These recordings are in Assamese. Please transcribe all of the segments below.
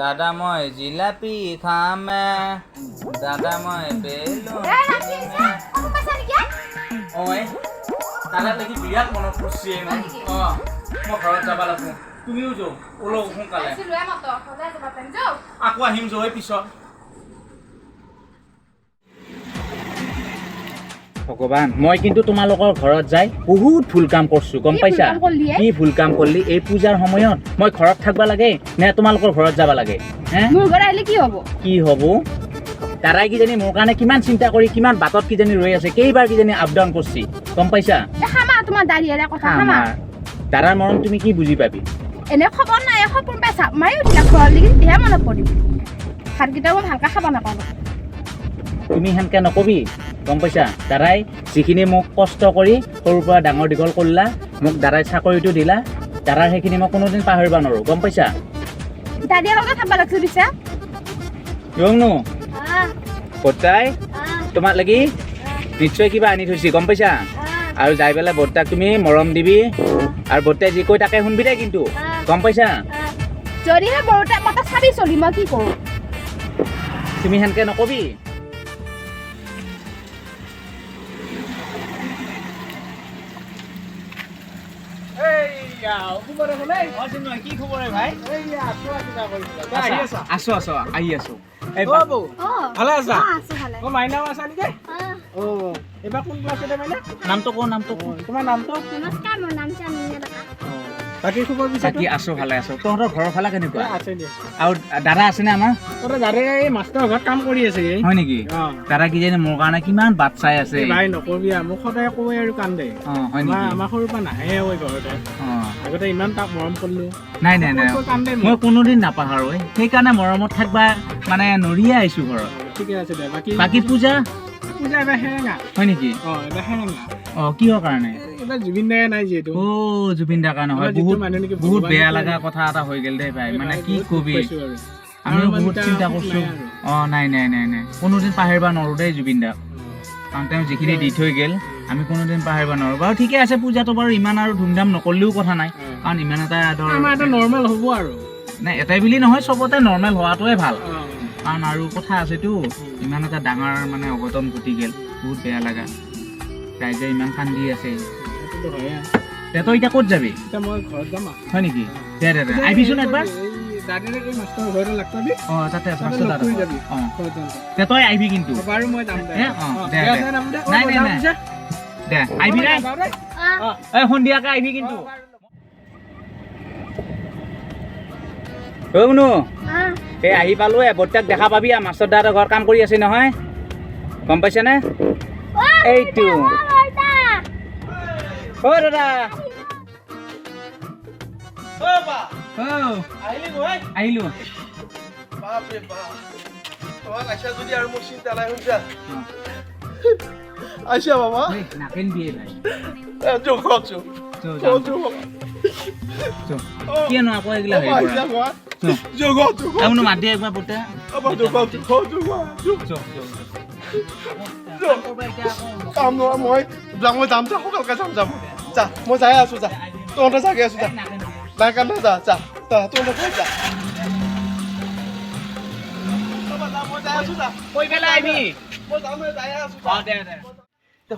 দাদা মই জিলাপি খাম দাদা মই বেলুন ঐ দাদা দেখি বিৰাট মনত পৰিছে মই ঘৰত যাব লাগিব তুমিও যাও ওলক সোনকালে আকৌ আহিম যাওঁ পিছত ভগৱান মই কিন্তু তোমালোকৰ ঘৰত যাই বহুত ভুল কাম কৰছো গম পাইছা কি ভুল কাম কৰলি এই পূজাৰ সময়ত মই ঘৰত থাকবা লাগে নে তোমালোকৰ ঘৰত যাব লাগে মোৰ ঘৰত আহিলে কি হ'ব তাৰাই কিজানি মোৰ কাৰণে কিমান চিন্তা কৰি কিমান বাটত কিজানি ৰৈ আছে কেইবাৰ কিজানি আপ ডাউন কৰছি গম পাইছা তোমাৰ দাঁড়িয়ে কথা দাদাৰ মৰম তুমি কি বুজি পাবি এনে খবৰ নাই সপোন পাই চাপ মাৰি উঠিলা ঘৰত লাগি তেহে মনত পৰিব ভাতকেইটা মই ভালকৈ খাব নাপালো তুমি সেনকে নকবি গম পাইছা দাদাই যিখিনি মোক কষ্ট কৰি সৰুৰ পৰা ডাঙৰ দীঘল কৰিলা মোক দাদাই চাকৰিটো দিলা দাদাৰ সেইখিনি মই কোনোদিন পাহৰিব নোৱাৰো গম পাইছা দাদিয়াৰ লগত থাকবা লাগছে পিছে ৰংনো বৰ্তাই তোমাক লাগি নিশ্চয় কিবা আনি থৈছি গম পাইছা আৰু যাই পেলাই বৰ্তাক তুমি মৰম দিবি আৰু বৰ্তাই যি কৈ তাকে শুনবি দে কিন্তু গম পাইছা যদিহে বৰতে মতা চাবি চলি মই কি কৰো তুমি সেনকে নকবি নামটো কোৱা তোমাৰ নামটো নমস্কাৰ মোৰ নাম চামিনা ডেকা বাকি খবৰ বাকি আছো ভালে আছো তহঁতৰ ঘৰৰ ফালে কেনেকুৱা আছে দিয়া আৰু দাদা আছেনে আমাৰ দাদা এই মাষ্টৰ ঘৰত কাম কৰি আছে হয় নেকি দাদা কিজানি মোৰ কাৰণে কিমান বাট চাই আছে ভাই নকবি মোক সদায় কয় আৰু কান্দে হয় নেকি আমাৰ সৰুৰ পৰা নাহে ঐ ঘৰতে আগতে ইমান তাক মৰম কৰিলো নাই মই কোনোদিন নাপাহৰো সেইকাৰণে মৰমত থাকবা মানে নৰিয়ে আহিছো ঘৰত ঠিকে আছে দে বাকি পূজা এবাৰ হেৰেঙা হয় নেকি এবাৰ হেৰেঙা কিহৰ কাৰণে জুবিন দাই নাই যিহেতু জুবিন দাৰ কাৰণে হয় বহুত বেয়া লগা কথা এটা হৈ গেল দেই ভাই মানে কি কবি আমিও বহুত চিন্তা কৰছো নাই কোনোদিন পাহৰিব নোৱাৰো দেই জুবিন দাক কাৰণ তেওঁ যিখিনি দি থৈ গেল আমি কোনোদিন পাহৰিব নোৱাৰো বাৰু ঠিকে আছে পূজাটো বাৰু ইমান আৰু ধুমধাম নকৰিলেও কথা নাই কাৰণ ইমান এটা নৰ্মেল হ'ব আৰু নাই এটাই বুলি নহয় চবতে নৰ্মেল হোৱাটোৱে ভাল কাৰণ আৰু কথা আছেতো ইমান এটা ডাঙৰ মানে অঘটন ঘটি গেল বহুত বেয়া লগা ৰাইজে ইমান কান্দি আছে তই এতিয়া ক'ত যাবি মই ঘৰত যাম হয় নেকি দে আহিবিচোন একবাৰ তই আহিবি কিন্তু সন্ধিয়াকে আহিবি কিন্তু এই আহি পালো বৰ্তাক দেখা পাবি মাষ্টৰ দাদাৰ ঘৰত কাম কৰি আছে নহয় গম পাইছানে এইটো দাদা আহিলো কিয়নো আকৌ এইগিলা মাত দিয়ে একবাৰ বৰ্তা মই যাম সোনকালকে যাম যা মই যাই আছো যা তহঁতে জাগে আছো যা নাই কান্দা যা তহঁতে ঘৰত যা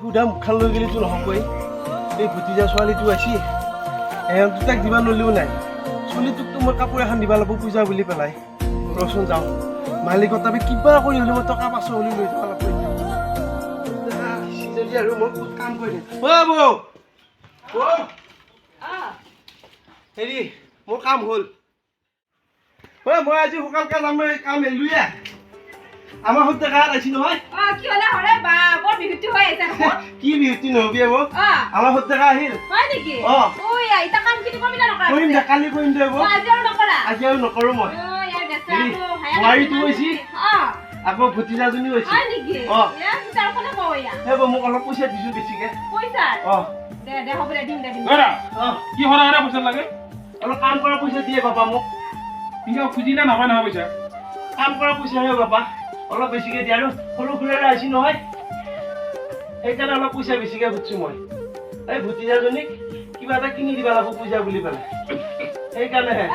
সুধা মুখখান লৈ গেলিতো নহবই এই ভতিজা ছোৱালীটো আছি এহেঁত দুটাক দিবা নলিও নাই ছোৱালীটোকতো মই কাপোৰ এখন দিবা লাগিব পূজা বুলি পেলাই ৰচোন যাওঁ মালিকত তাবে কিবা কৰি হ'লে মই টকা 500 হ'লে লৈ যাব লাগিব আৰু মই বহুত কাম কৰি দিম হেৰি মোৰ কাম হ'ল মই আজি সোনকালকে যাম কাম এৰিলোৱে আমাৰ সৈতে কাৰ আছি নহয় কি হলে হৰে বা বৰ বিহুতি হৈ আছে কি বিহুতি নহবি আমাৰ সৈতে আহিল হয় নেকি এটা কাম কিনি কৰিবি না নকৰা কৰিম দে কালি কৰিম দে আজি আৰু নকৰো মই বোৱাৰীটো গৈছি আকৌ ভতিজাজনী গৈছি হয় নেকি মোক অলপ পইচা দিছো বেছিকে কি হৰা পইচা লাগে অলপ কাম কৰা পইচা দিয়ে বাবা মোক খুজিলে নহয় পইচা কাম কৰা পইচাহে বাবা অলপ বেছিকে দিয়ে আৰু সৰু খুৰীৰে আহিছি নহয় সেইকাৰণে অলপ পইচা বেছিকে খুজিছো মই এই ভতিজাজনীক কিবা এটা কিনি দিবা লাগিব পূজা বুলি পেলাই সেইকাৰণেহে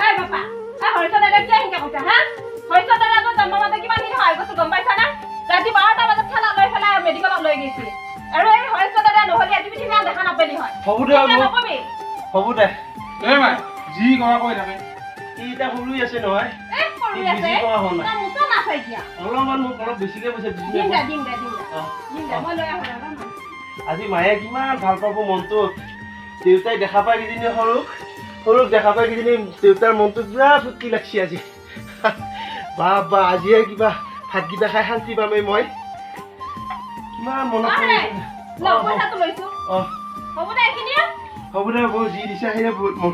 দে হ'ব দে এ মাই যি কৰা কৈ থাকে ই এতিয়া সৰু আছে নহয় অলপমান মোক অলপ বেছিকে পইচা দিছিল আজি মায়ে কিমান ভাল পাব মনটোত দেউতাই দেখা পাই কিজনী সৰুক দেখা পাই কিজনী দেউতাৰ মনটো পুৰা ফূৰ্তি লাগছি আজি বা আজিহে কিবা ভাতকেইটা খাই শান্তি পামেই মই কিমান মনত হ'ব দে বৌ যি দিছে সেইয়ে বহুত মোৰ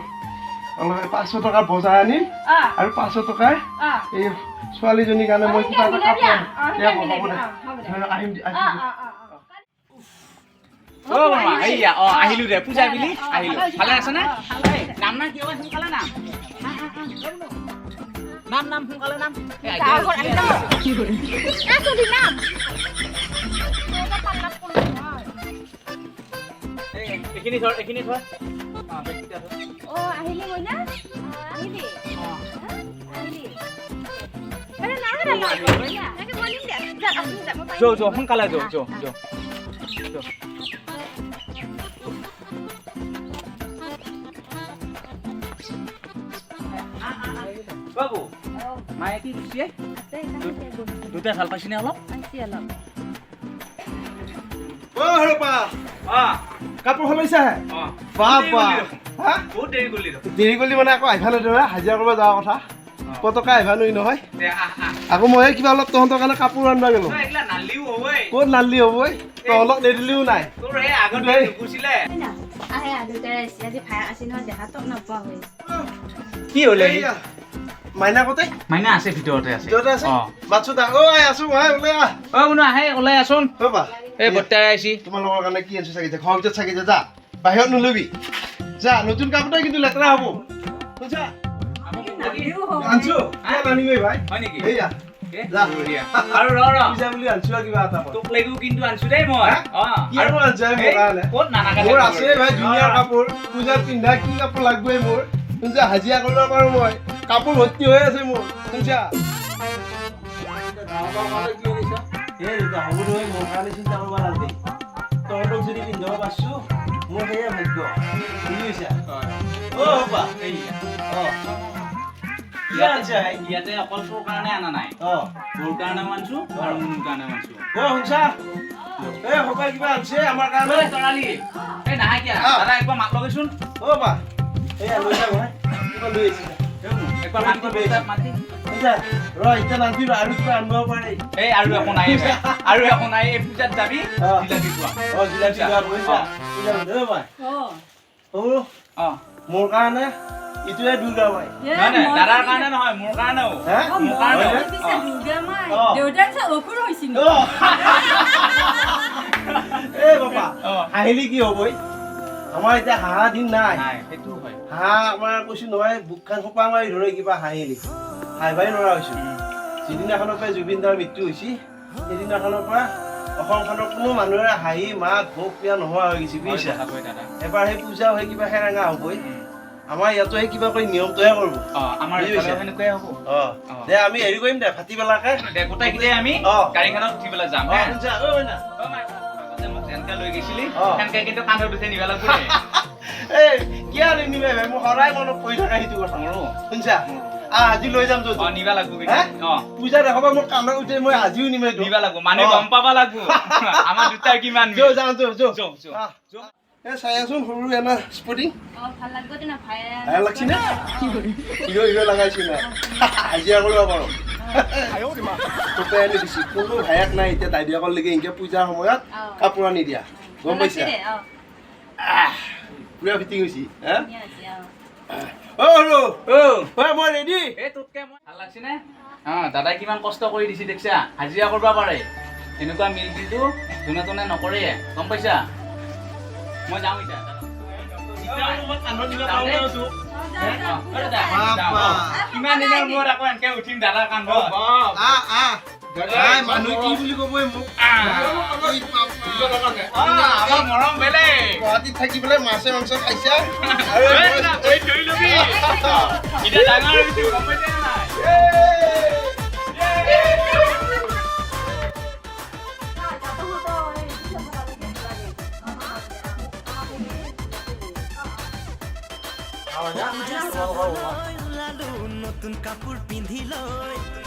অলপ 500 টকাৰ বজাৰ আনিম আৰু 500 টকাৰ এই ছোৱালীজনীৰ কাৰণে মই কিবা এটা কাপোৰ আহিম আহিলো দে পূজা বুলি আহিলো ভালে আছে না নাম না কিয় সোনকালে নাম সোনকালে নাম এইখিনি ধৰ সোনকালে বাবু মায়ে কি দিছে দুটা ভাল পাইছিনে অলপ কাপোৰ সলাইছা দেৰি কৰিলি মানে আকৌ আহিবা নহয় হাজিৰা কৰিব যোৱাৰ কথা পতকা আহিবা নোৱাৰি নহয় আকৌ মই কিবা অলপ তহঁতৰ কাৰণে কাপোৰ আনিবা গলো ক'ত নালি হ'ব তহঁতক নিদিলেও নাই কি হলে মাইনা কতে মাইনা আছে ভিতৰতে আছে মাছো দা আছো ভাই ওলাই আহে ওলাই আছোন এই বৰ্তাই আহিছি তোমালোকৰ কাৰণে কি আনিছো চাগিছে ঘৰৰ ভিতৰত চাগিছে যা বাহিৰত নলবি যা নতুন কাপোৰটা কিন্তু লেতেৰা হ'ব বুজা আনছো আনিবি ভাই হয় নেকি এইয়া আৰু পূজা বুলি আনছো কিবা এটা তোক লাগিব কিন্তু আনছো দেই মই আৰু আনছো মোৰ কাৰণে ক'ত নানা মোৰ আছে ভাই ধুনীয়া কাপোৰ পূজাত পিন্ধা কি কাপোৰ লাগবই মোৰ শুনছা হাজিৰা কৰিব পাৰো মই কাপোৰ ভৰ্তি হৈ আছে মোৰ শুনছা মোৰ কাৰণে চিন্তা কৰিব নালাগে তহঁতক যদি পিন্ধিব পাৰছো মোৰ সেয়ে ভাগ্য বুজিছা ইয়াতে অকল তোৰ কাৰণে আনা নাই তোৰ কাৰণে আনছো আৰু মোৰ কাৰণে আনছো শুনছা কিবা আনছে আমাৰ কাৰণে তৰালি এই নাহে কিয়া দাদা একবাৰ মাত লগাইছোন এয়া লৈ যা মই কিবা লৈ আহিছা একবাৰ মাতি এতিয়া নান্তিব আৰু কিবা আনিব পাৰে এই আৰু একো নাই এই পূজাত যাবি জিলাপি খোৱা মোৰ কাৰণে ইটোৱে দুৰ্গা মাই দাদাৰ কাৰণে নহয় মোৰ কাৰণেও হাঁহিলি কি হ'ব আমাৰ এতিয়া হাঁহা দিন নাই সেইটো হয় হাঁহ আমাৰ কৈছো নহয় বুক খান সোপা মাৰি ধৰে কিবা হাঁহিলি হাঁহিবাই নোৱাৰা হৈছো যিদিনাখনৰ পৰা জুবিন দাৰ মৃত্যু হৈছে সেইদিনাখনৰ পৰা অসমখনৰ কোনো মানুহে হাঁহি মাত ভোগ পিয়া নোহোৱা হৈ গৈছে বুজিছা এবাৰ সেই পূজা হৈ কিবা সেৰেঙা হ'বই আমাৰ ইয়াতো সেই কিবা কৰি নিয়মটোহে কৰিব দে আমি হেৰি কৰিম দে ভাতি পেলাকে গোটেইকেইটাই আমি গাড়ীখনত উঠি পেলাই যাম লৈ গৈছিলি সেনেকে কিন্তু কান্ধত উঠি নিব লাগিব কিয় নিনিবে মই সদায় মনত পৰি থকা সেইটো কথা শুনছা আজি লৈ যাম নিবা লাগিব পূজা দেখাবা মোৰ কান্ধত উঠি মই আজিও নিমে নিবা লাগিব মানুহে গম পাবা লাগিব আমাৰ দুটাৰ কিমান চাই আছোন সৰু এনা স্পৰ্টিং ভাল লাগব দিনা ভাই ভাল লাগছি না হিৰো লগাইছি না হাজিৰা কৰিব পাৰো তোকে আনি দিছি কোনো ভায়াক নাই এতিয়া দাইদিয়াকৰ লৈকে ইনকে পূজাৰ সময়ত কাপোৰ আনি দিয়া গম পাইছা পুৰা ফিটিং হৈছি মই ৰেডি ভাল লাগছি নে দাদাই কিমান কষ্ট কৰি দিছি দেখিছা হাজিৰা কৰিব পাৰে এনেকুৱা মিল কিন্তু যোনে তোনে নকৰে গম পাইছা মই যাওঁ এতিয়া কিমান দিনৰ মূৰত আকৌ এনেকে উঠিম দাদাৰ কান্ধত মানুহ কি বুলি কবই মোক আমাৰ মৰম বেলেগ গুৱাহাটীত থাকি পেলাই মাছে মাংস খাইছা ডাঙৰ হৈছো গম পাইছা নাই নতুন কাপোৰ পিন্ধি লৈ